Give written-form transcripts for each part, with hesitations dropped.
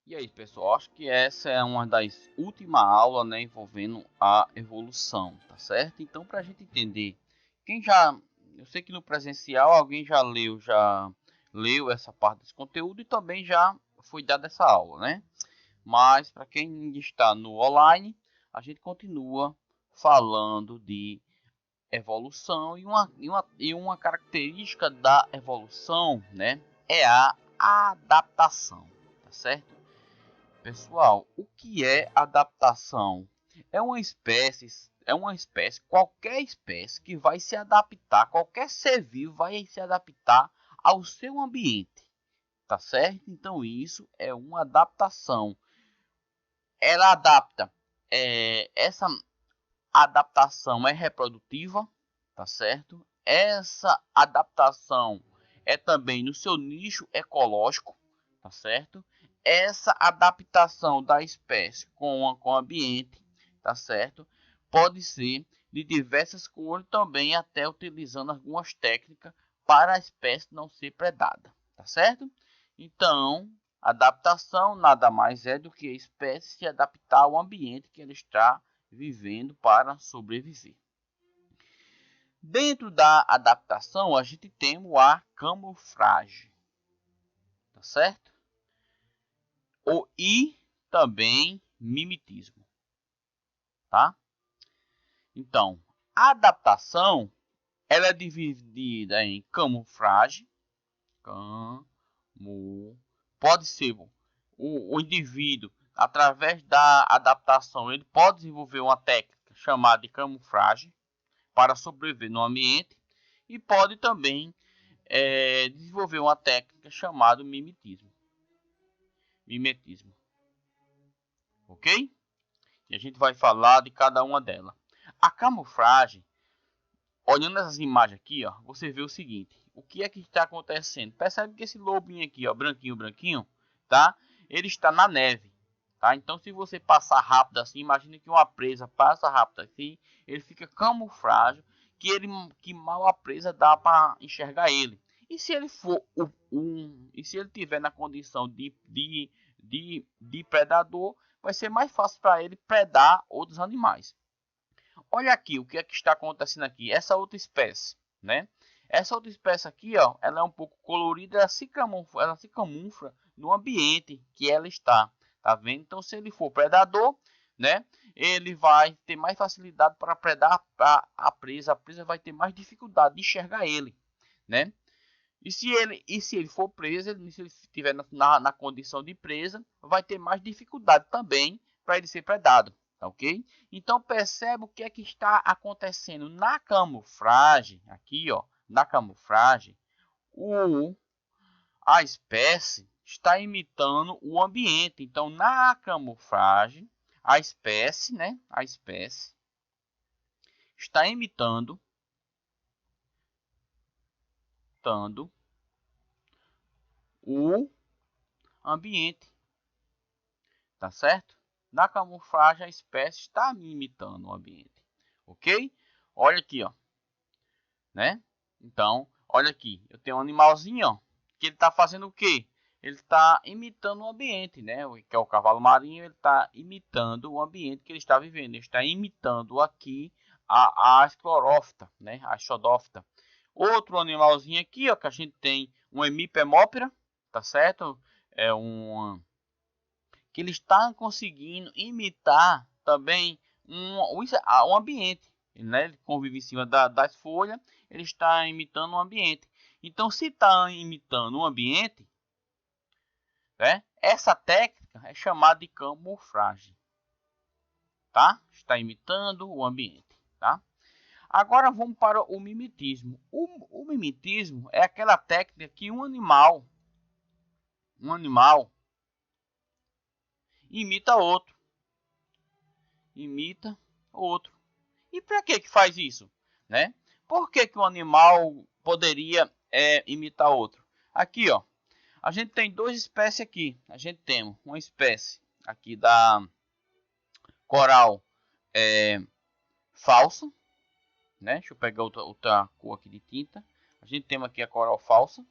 E aí, pessoal, acho que essa é uma das últimas aulas, né, envolvendo a evolução, tá certo? Então, para a gente entender, eu sei que no presencial alguém já leu essa parte desse conteúdo e também já foi dada essa aula, né? Mas para quem está no online, a gente continua falando de evolução e uma característica da evolução, né, é a adaptação, tá certo? Pessoal, o que é adaptação? Qualquer espécie que vai se adaptar, qualquer ser vivo vai se adaptar ao seu ambiente, tá certo? Então isso é uma adaptação. Ela adapta, essa adaptação é reprodutiva, tá certo? Essa adaptação é também no seu nicho ecológico, tá certo? Essa adaptação da espécie com o ambiente, tá certo? Pode ser de diversas cores, também até utilizando algumas técnicas para a espécie não ser predada, tá certo? Então, adaptação nada mais é do que a espécie se adaptar ao ambiente que ela está vivendo para sobreviver. Dentro da adaptação, a gente tem a camuflagem, tá certo? E também mimetismo, tá? Então, a adaptação ela é dividida em camuflagem, pode ser o indivíduo através da adaptação ele pode desenvolver uma técnica chamada de camuflagem para sobreviver no ambiente e pode também desenvolver uma técnica chamada mimetismo. Ok? E a gente vai falar de cada uma delas. A camuflagem, olhando essas imagens aqui, ó, você vê o seguinte: o que é que está acontecendo? Percebe que esse lobinho aqui, ó, branquinho, tá? Ele está na neve, tá? Então, se você passar rápido assim, imagine que uma presa passa rápido assim, ele fica camuflado, que mal a presa dá para enxergar ele. E se ele for e se ele tiver na condição de predador, vai ser mais fácil para ele predar outros animais. Olha aqui o que é que está acontecendo aqui. Essa outra espécie, né? Essa outra espécie aqui, ó, ela é um pouco colorida, ela se camufla no ambiente que ela está, tá vendo? Então, se ele for predador, né? Ele vai ter mais facilidade para predar a presa vai ter mais dificuldade de enxergar ele, né? E se ele for preso, se ele estiver na condição de presa, vai ter mais dificuldade também para ele ser predado, tá ok? Então percebe o que é que está acontecendo na camuflagem, aqui ó, na camuflagem, a espécie está imitando o ambiente. Então na camuflagem, a espécie, né, a espécie está imitando o ambiente, tá certo? Na camuflagem a espécie está imitando o ambiente, ok? Olha aqui, ó, né? Então, olha aqui, eu tenho um animalzinho, ó, que ele está fazendo o quê? Ele está imitando o ambiente, né? Que é o cavalo marinho, ele está imitando o ambiente que ele está vivendo. Ele está imitando aqui a esclerófita, né? A xodófita. Outro animalzinho aqui, ó, que a gente tem um hemipemóptera, tá certo? É um que ele está conseguindo imitar também um ambiente, né? Ele convive em cima das folhas, ele está imitando um ambiente. Então, se está imitando um ambiente, né? Essa técnica é chamada de camuflagem, tá? Está imitando o ambiente, tá? Agora vamos para o mimetismo. O mimetismo é aquela técnica que um animal imita outro, E para que faz isso, né? Por que que um animal poderia imitar outro? Aqui, ó, a gente tem duas espécies aqui. A gente tem uma espécie aqui da coral falsa, né? Deixa eu pegar outra cor aqui de tinta. A gente tem aqui a coral falsa,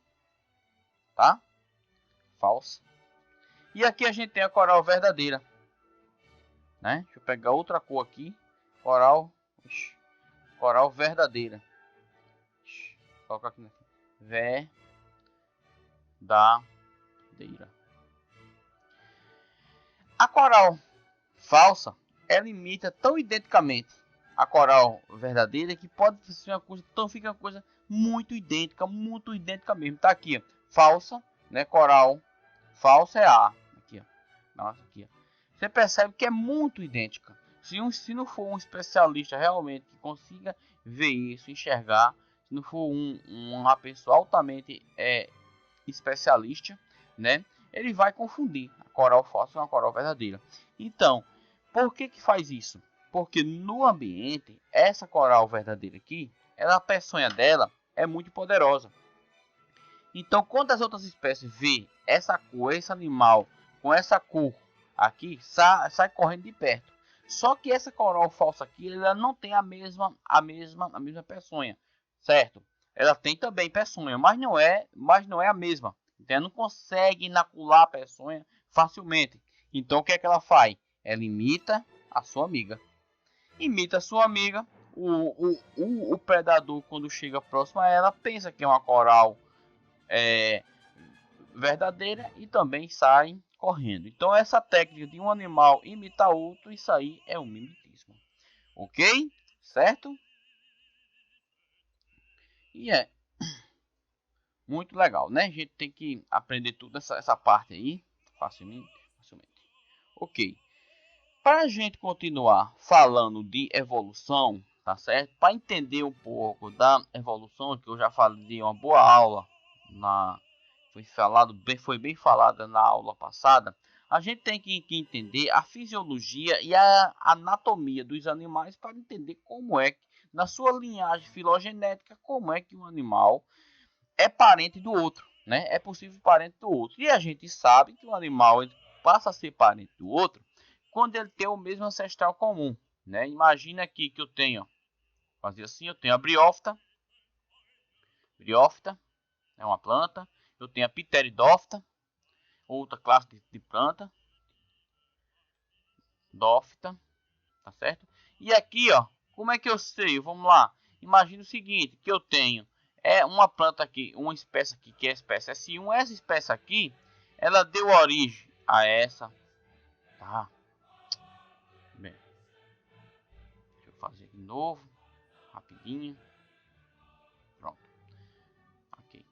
tá? Falsa. E aqui a gente tem a coral verdadeira, né? Deixa eu pegar outra cor aqui. Coral, coral verdadeira. Vou colocar aqui. Verdadeira. A coral falsa, ela imita tão identicamente a coral verdadeira que pode ser uma coisa, então fica uma coisa muito idêntica mesmo. Tá aqui, ó, falsa, né? Coral falsa é A. Aqui, ó. Nossa, aqui, ó. Você percebe que é muito idêntica. Se não for um especialista realmente que consiga ver isso, enxergar, se não for uma pessoa altamente especialista, né? Ele vai confundir a coral falsa com a coral verdadeira. Então, por que faz isso? Porque no ambiente, essa coral verdadeira aqui, a peçonha dela é muito poderosa. Então, quando as outras espécies vê essa cor, esse animal com essa cor aqui, sai correndo de perto. Só que essa coral falsa aqui, ela não tem a mesma peçonha, certo? Ela tem também peçonha, mas não é a mesma. Então, ela não consegue inocular a peçonha facilmente. Então, o que é que ela faz? Ela imita a sua amiga. Imita a sua amiga. O predador, quando chega próximo a ela, pensa que é uma coral verdadeira e também sai correndo. Então, essa técnica de um animal imitar outro, isso aí é um mimetismo. Ok? Certo? E é muito legal, né? A gente tem que aprender tudo essa parte aí facilmente. Ok. Para a gente continuar falando de evolução, tá certo? Para entender um pouco da evolução, que eu já falei uma boa aula foi bem falada na aula passada. A gente tem que entender a fisiologia e a anatomia dos animais para entender como é que, na sua linhagem filogenética, como é que um animal é parente do outro, né? É possível parente do outro. E a gente sabe que um animal passa a ser parente do outro quando ele tem o mesmo ancestral comum, né? Imagina aqui que eu tenho, fazer assim, eu tenho a briófita. Briófita é uma planta. Eu tenho a pteridófita, outra classe de planta. Dófita, tá certo? E aqui, ó, como é que eu sei? Vamos lá. Imagina o seguinte, que eu tenho uma planta aqui, uma espécie aqui que é a espécie S1. Essa espécie aqui, ela deu origem a essa, tá? Bem, deixa eu fazer de novo, rapidinho. Pronto. Ok.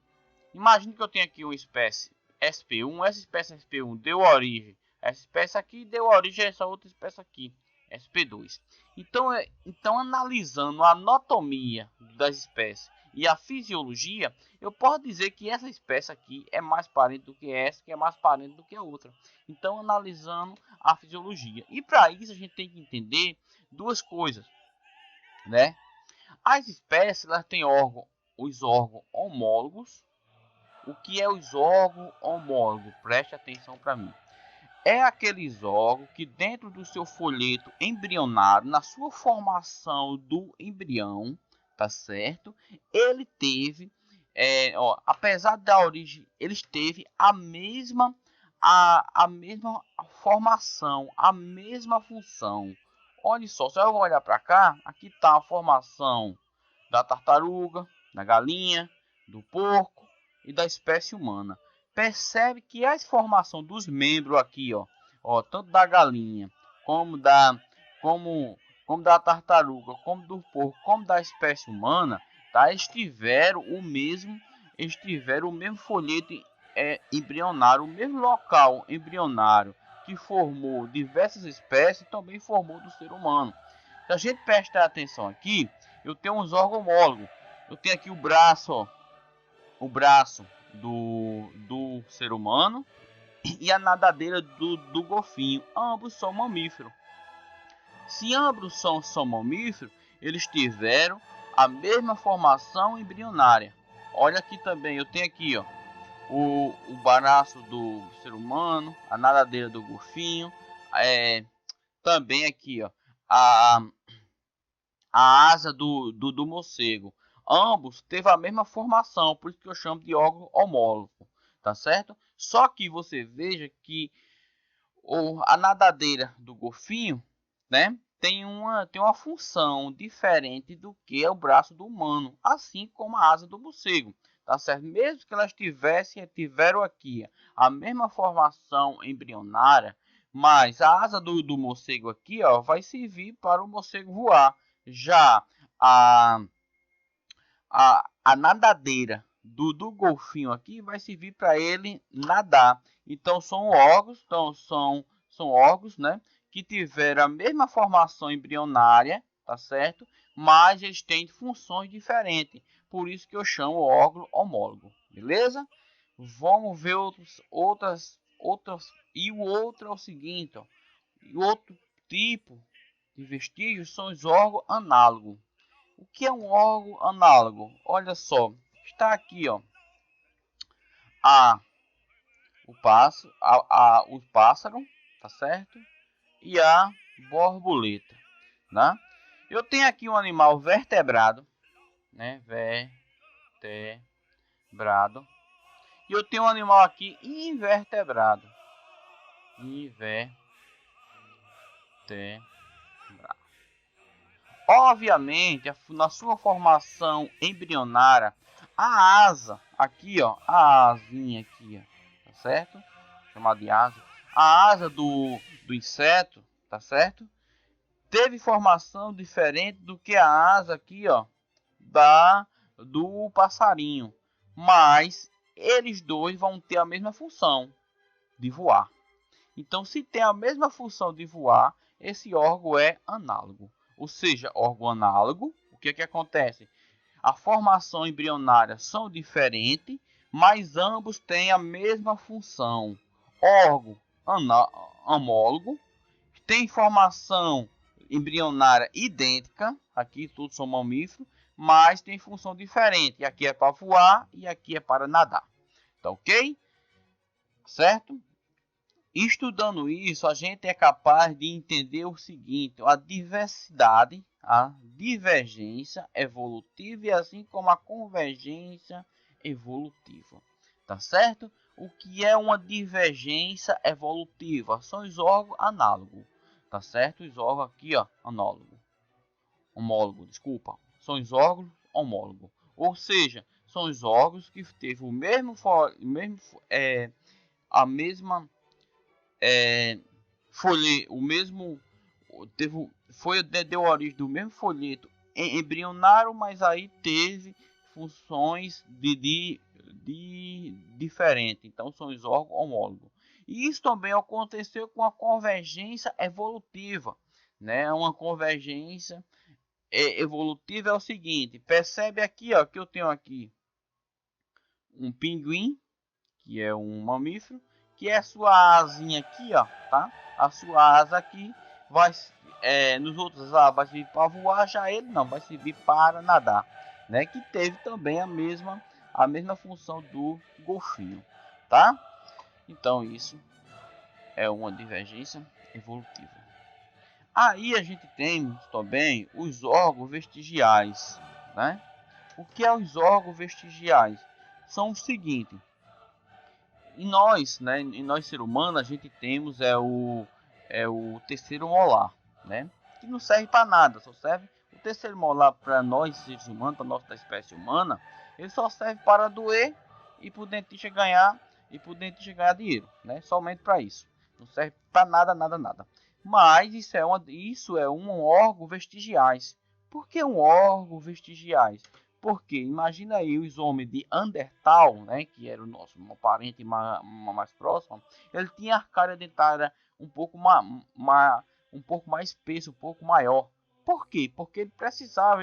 Imagine que eu tenho aqui uma espécie SP1. Essa espécie SP1 deu origem a essa espécie aqui, deu origem a essa outra espécie aqui, SP2. Então, analisando a anatomia das espécies e a fisiologia, eu posso dizer que essa espécie aqui é mais parente do que essa, que é mais parente do que a outra. Então, analisando a fisiologia. E para isso a gente tem que entender duas coisas, né? As espécies, elas têm os órgãos homólogos. O que é os órgãos homólogos? Preste atenção para mim. É aqueles órgãos que dentro do seu folheto embrionário, na sua formação do embrião, tá certo? Ele teve, apesar da origem, eles teve a mesma formação, a mesma função. Olha só, se eu vou olhar para cá, aqui está a formação da tartaruga, da galinha, do porco e da espécie humana. Percebe que a formação dos membros aqui, ó, tanto da galinha como da tartaruga, como do porco, como da espécie humana, tá? Estiveram o mesmo folheto embrionário, o mesmo local embrionário que formou diversas espécies, também formou do ser humano. Se a gente prestar atenção aqui, eu tenho uns órgãos homólogos. Eu tenho aqui o braço, ó, o braço do ser humano e a nadadeira do golfinho. Ambos são mamíferos. Se ambos são mamíferos, eles tiveram a mesma formação embrionária. Olha aqui também, eu tenho aqui, ó, o braço do ser humano, a nadadeira do golfinho, também aqui, ó, a asa do morcego. Ambos teve a mesma formação, por isso que eu chamo de órgão homólogo, tá certo? Só que você veja que a nadadeira do golfinho, né, tem uma função diferente do que é o braço do humano, assim como a asa do morcego, tá certo? Mesmo que elas tiveram aqui a mesma formação embrionária, mas a asa do morcego aqui, ó, vai servir para o morcego voar. Já a nadadeira do golfinho aqui vai servir para ele nadar. Então são órgãos, né, que tiveram a mesma formação embrionária, tá certo? Mas eles têm funções diferentes. Por isso que eu chamo órgão homólogo, beleza? Vamos ver outras. E o outro é o seguinte, ó. E o outro tipo de vestígios são os órgãos análogos. O que é um órgão análogo? Olha só, está aqui, ó, o pássaro, tá certo? E a borboleta, né? Eu tenho aqui um animal vertebrado, né? Vertebrado. E eu tenho um animal aqui invertebrado. Obviamente, na sua formação embrionária, a asa, aqui, ó, a asinha aqui, ó, tá certo? Chamada de asa. A asa do inseto, tá certo? Teve formação diferente do que a asa aqui, ó, do passarinho. Mas eles dois vão ter a mesma função de voar. Então, se tem a mesma função de voar, esse órgão é análogo. Ou seja, órgão análogo, o que acontece? A formação embrionária são diferentes, mas ambos têm a mesma função. Órgão homólogo, tem formação embrionária idêntica, aqui todos são mamíferos, mas tem função diferente. Aqui é para voar e aqui é para nadar. Tá ok? Certo? Estudando isso, a gente é capaz de entender o seguinte: a diversidade, a divergência evolutiva e assim como a convergência evolutiva. Tá certo? O que é uma divergência evolutiva? São os órgãos análogos. Tá certo? Os órgãos aqui, ó, homólogo, desculpa. São os órgãos homólogos. Ou seja, são os órgãos que teve a mesma o mesmo deu origem do mesmo folheto embrionário, mas aí teve funções de diferente. Então são os órgãos homólogos. E isso também aconteceu com a convergência evolutiva, né? Uma convergência evolutiva é o seguinte: percebe aqui, ó, que eu tenho aqui um pinguim, que é um mamífero, que é a sua asinha aqui, ó, tá? A sua asa aqui vai nos outros vai servir para voar, já ele não vai servir para nadar, né? Que teve também a mesma função do golfinho, tá? Então isso é uma divergência evolutiva. Aí a gente tem também os órgãos vestigiais, né? O que é os órgãos vestigiais? São o seguinte: em nós, né, em nós ser humano, a gente temos o terceiro molar, né, que não serve para nada, só serve o terceiro molar para nós seres humanos, para nossa espécie humana, ele só serve para doer e para o dentista ganhar dinheiro, né, somente para isso, não serve para nada, nada. Mas isso é um órgão vestigiais. Por que um órgão vestigiais? Porque imagina aí os homens de Andertal, né, que era o nosso parente mais próximo, ele tinha a arcária dentária um pouco mais espessa, um pouco maior. Por quê? Porque ele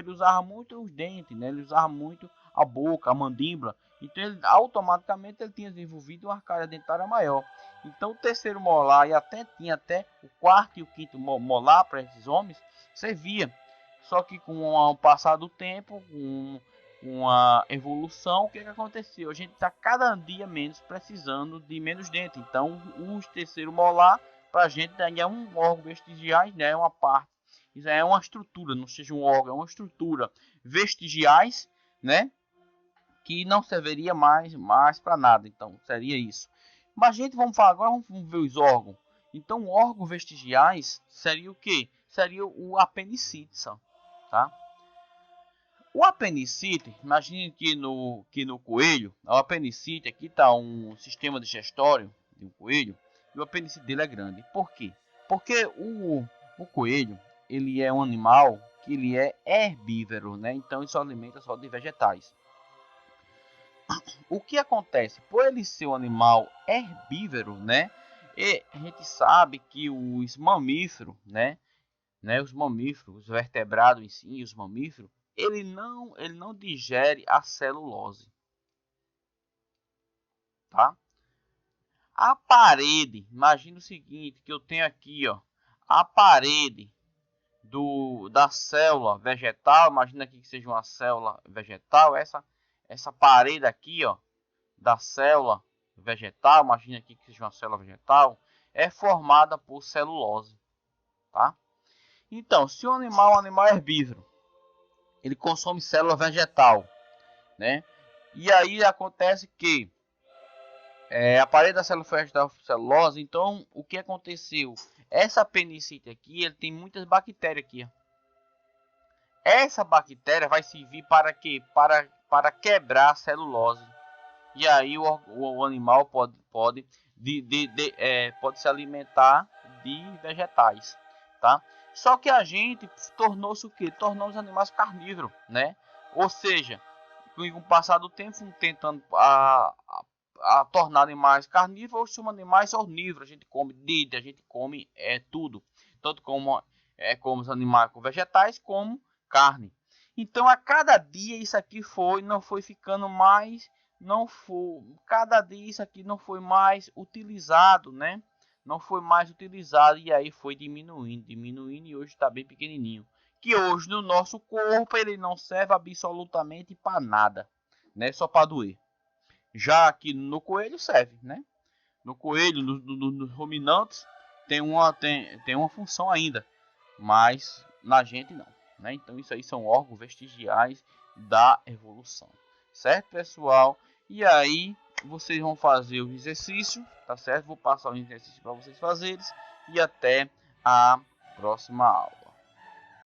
usava muito os dentes, né? Ele usava muito a boca, a mandíbula. Então ele automaticamente ele tinha desenvolvido uma arcária dentária maior. Então o terceiro molar e tinha até o quarto e o quinto molar para esses homens servia. Só que com o passar do tempo, com uma evolução, o que aconteceu? A gente está cada dia menos precisando de menos dente. Então, o terceiro molar, para a gente, é um órgão vestigiais, né? É uma parte, isso é uma estrutura, não seja um órgão, é uma estrutura vestigiais, né? Que não serviria mais para nada. Então, seria isso. Mas, gente, vamos falar agora, vamos ver os órgãos. Então, órgãos vestigiais seria o que? Seria o apenicite, tá? O apenicite, imagine que no coelho, o apenicite aqui está um sistema digestório de um coelho e o apenicite dele é grande. Por quê? Porque o coelho, ele é um animal que ele é herbívoro, né? Então ele se alimenta só de vegetais. O que acontece? Por ele ser um animal herbívoro, né? E a gente sabe que os mamíferos, né? Os mamíferos, os vertebrados em si, os mamíferos, ele não digere a celulose, tá? A parede, imagina o seguinte, que eu tenho aqui, ó, a parede da célula vegetal, imagina aqui que seja uma célula vegetal, essa parede aqui, ó, da célula vegetal, imagina aqui que seja uma célula vegetal, é formada por celulose, tá? Então, se o animal é um animal herbívoro, ele consome célula vegetal, né? E aí acontece que a parede da célula vegetal celulose. Então, o que aconteceu? Essa penicite aqui, ele tem muitas bactérias aqui. Ó. Essa bactéria vai servir para quê? Para quebrar a celulose. E aí o animal pode se alimentar de vegetais, tá? Só que a gente tornou-se o quê? Tornou os animais carnívoros, né? Ou seja, com o passar do tempo, tentando a tornar animais carnívoros, ou somos animais ornívoros. A gente come a gente come tudo, tanto como como os animais com vegetais, como carne. Então, a cada dia isso aqui não foi ficando mais, cada dia isso aqui não foi mais utilizado, né? Não foi mais utilizado e aí foi diminuindo e hoje está bem pequenininho. Que hoje no nosso corpo ele não serve absolutamente para nada, né? Só para doer. Já aqui no coelho serve, né? No coelho, nos ruminantes tem uma função ainda, mas na gente não, né? Então isso aí são órgãos vestigiais da evolução, certo, pessoal? E aí vocês vão fazer o exercício, tá certo? Vou passar o exercício para vocês fazerem e até a próxima aula.